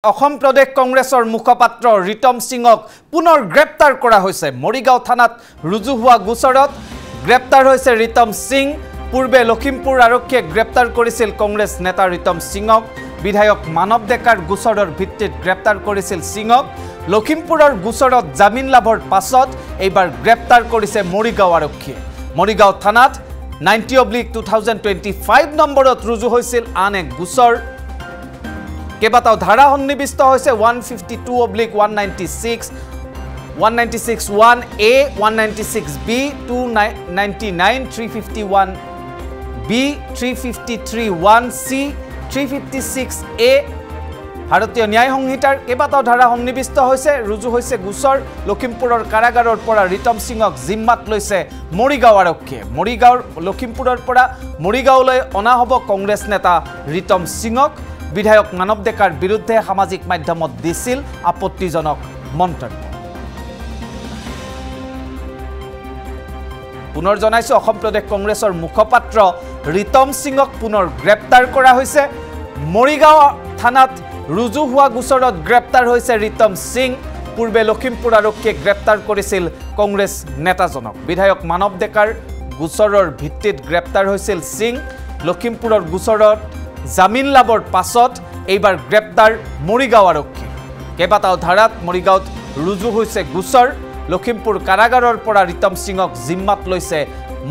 অসম প্ৰদেশ কংগ্ৰেছৰ মুখপাত্ৰ ৰিতম সিঙক পুনৰ গ্ৰেপ্তাৰ কৰা হৈছে মৰিগাঁও থানাত ৰুজু হোৱা গোচৰত গ্ৰেপ্তাৰ হৈছে ৰিতম সিং পূৰ্বে লখিমপুৰ আৰক্ষীয়ে গ্ৰেপ্তাৰ কৰিছিল কংগ্ৰেছ নেতা ৰিতম সিঙক বিধায়ক মানৱ ডেকাৰ গোচৰৰ ভিত্তিত গ্ৰেপ্তাৰ কৰিছিল সিঙক লখিমপুৰৰ গোচৰত জামিন লাভৰ পাছত এইবাৰ গ্ৰেপ্তাৰ কৰিছে মৰিগাঁও আৰক্ষীয়ে মৰিগাঁও থানাত 90/2025 নম্বৰত ৰুজু হৈছিল আন এক গোচৰ কেবাটাও ধাৰা সন্নিবিষ্ট হৈছে 152/196 196(1)A 196B 299 351B 353(1)C 356A ভাৰতীয় ন্যায় সংহিতাৰ কেবাটাও ধাৰা সন্নিবিষ্ট হৈছে ৰুজু হৈছে গোচৰ লখিমপুৰৰ কাৰাগাৰৰ পৰা ৰিতম সিঙক জিম্মাত লৈছে মৰিগাঁও আৰক্ষীয়ে মৰিগাঁওৰ লখিমপুৰৰ পৰা মৰিগাঁওলৈ অনা হ'ব কংগ্ৰেছ নেতা ৰিতম সিঙক বিধায়ক মানৱ ডেকাৰ বিৰুদ্ধে সামাজিক মাধ্যমত দিছিল আপত্তিজনক মন্তব্য পুনৰ জনাইছো অসম প্ৰদেশ কংগ্ৰেছৰ মুখপাত্ৰ ৰিতম সিঙক পুনৰ গ্ৰেপ্তাৰ কৰা হৈছে মৰিগাঁও থানাত ৰুজু হোৱা গোচৰত গ্ৰেপ্তাৰ হৈছে ৰিতম সিং পূৰ্বে লখিমপুৰ আৰক্ষীয়ে গ্ৰেপ্তাৰ কৰিছিল কংগ্ৰেছ নেতাজনক বিধায়ক মানৱ ডেকাৰ গোচৰৰ ভিত্তিত গ্ৰেপ্তাৰ হৈছিল সিং লখিমপুৰৰ গোচৰত জামিন লাভৰ পাছত এইবাৰ গ্ৰেপ্তাৰ মৰিগাঁও আৰক্ষী কেবাটাও ধাৰাত মৰিগাঁৱত ৰুজু হৈছে গোচৰ লখিমপুৰ কাৰাগাৰৰ পৰা ৰিতম সিঙক জিম্মাত লৈছে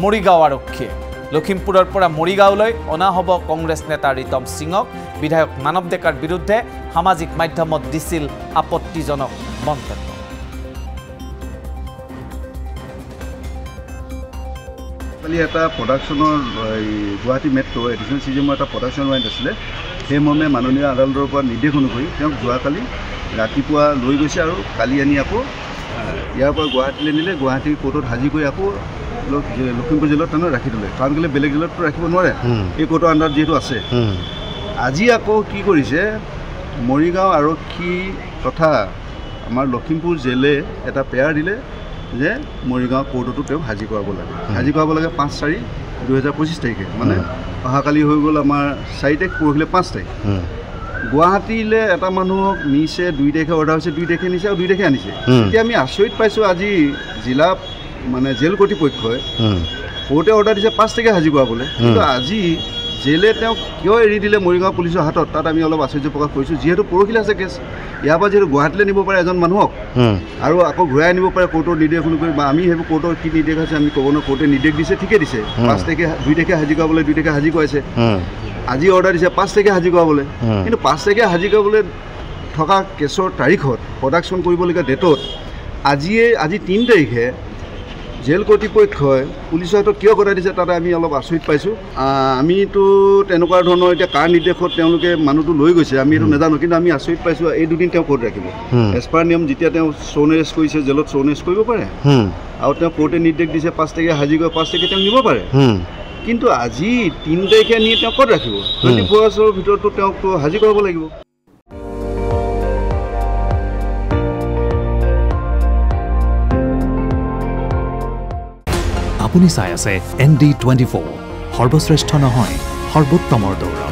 মৰিগাঁও আৰক্ষীয়ে লখিমপুৰৰ পৰা মৰিগাঁওলৈ অনা হ'ব কংগ্ৰেছ নেতা ৰিতম সিঙক বিধায়ক মানৱ ডেকাৰ বিৰুদ্ধে সামাজিক মাধ্যমত দিছিল আপত্তিজনক মন্তব্য এটা প্ৰডাকশ্যনৰ গুৱাহাটী মেট্ৰ' এডিশ্যনেল চিজনৰ এটা প্ৰডাকশ্যন ৱাৰেণ্ট আছিলে সেই মৰ্মে মাননীয় আদালতৰ পৰা নিৰ্দেশ অনুসৰি তেওঁক যোৱাকালি ৰাতিপুৱা লৈ গৈছে আৰু কালি আনি আকৌ ইয়াৰ পৰা গুৱাহাটীলৈ নিলে গুৱাহাটী কোৰ্টত হাজিৰ কৰি আকৌ লখিমপুৰ জেলত তেওঁ ৰাখি থ'লে কাৰণ কেলৈ বেলেগ জেলততো ৰাখিব নোৱাৰে এই কোৰ্টৰ আণ্ডাৰত যিহেতু আছে আজি আকৌ কি কৰিছে মৰিগাঁও আৰক্ষী তথা আমাৰ লখিমপুৰ জেলে এটা পেয়াৰ দিলে যে মৰিগাঁও কোৰ্টতো তেওঁক হাজিৰ কৰাব লাগে 5/4/2025 তাৰিখে মানে অহাকালি হৈ গ'ল আমাৰ 4 তাৰিখ পৰহিলে 5 তাৰিখ গুৱাহাটীলৈ এটা মানুহক নিছে 2 তাৰিখে অৰ্ডাৰ হৈছে 2 তাৰিখে নিছে আৰু 2 তাৰিখে আনিছে এতিয়া আমি আচৰিত পাইছোঁ আজি জিলা মানে জেল কৰ্তৃপক্ষই কোৰ্টে অৰ্ডাৰ দিছে 5 তাৰিখে হাজিৰ কৰাবলৈ কিন্তু আজি জেলে তেওঁক কিয় এৰি দিলে মৰিগাঁও পুলিচৰ হাতত তাত আমি অলপ আশ্চৰ্য প্ৰকাশ কৰিছোঁ যিহেতু পৰহিলে আছে কেছ ইয়াৰ পৰা যিহেতু গুৱাহাটীলৈ নিব পাৰে এজন মানুহক আৰু আকৌ ঘূৰাই আনিব পাৰে কোৰ্টৰ নিৰ্দেশ অনুসৰি বা আমি সেইবোৰ কোৰ্টৰ কি নিৰ্দেশ আছে আমি ক'ব নোৱাৰোঁ কোৰ্টে নিৰ্দেশ দিছে ঠিকে দিছে 5 তাৰিখে 2 তাৰিখে হাজিৰ কৰাবলৈ 2 তাৰিখে হাজিৰ কৰাইছে আজি অৰ্ডাৰ দিছে 5 তাৰিখে হাজিৰ কৰাবলৈ কিন্তু 5 তাৰিখে হাজিৰ কৰাবলৈ থকা কেছৰ তাৰিখত প্ৰডাকশ্যন কৰিবলগীয়া ডেটত আজি 3 তাৰিখে জেল কৰ্তৃপক্ষই পুলিচৰ হাতত কিয় কৰাই দিছে তাতে আমি অলপ আচৰিত পাইছোঁ আমিতো তেনেকুৱা ধৰণৰ এতিয়া কাৰ নিৰ্দেশত তেওঁলোকে মানুহটো লৈ গৈছে আমি এইটো নাজানো কিন্তু আমি আচৰিত পাইছোঁ এই দুদিন তেওঁ ক'ত ৰাখিব এজ পাৰ নিয়ম যেতিয়া তেওঁ চৌন এৰেষ্ট কৰিছে জেলত চৌন এৰেষ্ট কৰিব পাৰে আৰু তেওঁ কোৰ্টে নিৰ্দেশ দিছে 5 তাৰিখে হাজিৰ কৰি 5 তাৰিখে তেওঁ নিব পাৰে কিন্তু আজি 3 তাৰিখে নি তেওঁ ক'ত ৰাখিব 24 আৱাৰ্ছৰ ভিতৰতো তেওঁকতো হাজিৰ কৰাব লাগিব আপুনি চাই আছে ND24 সৰ্বশ্ৰেষ্ঠ নহয় সৰ্বোত্তমৰ দৌৰ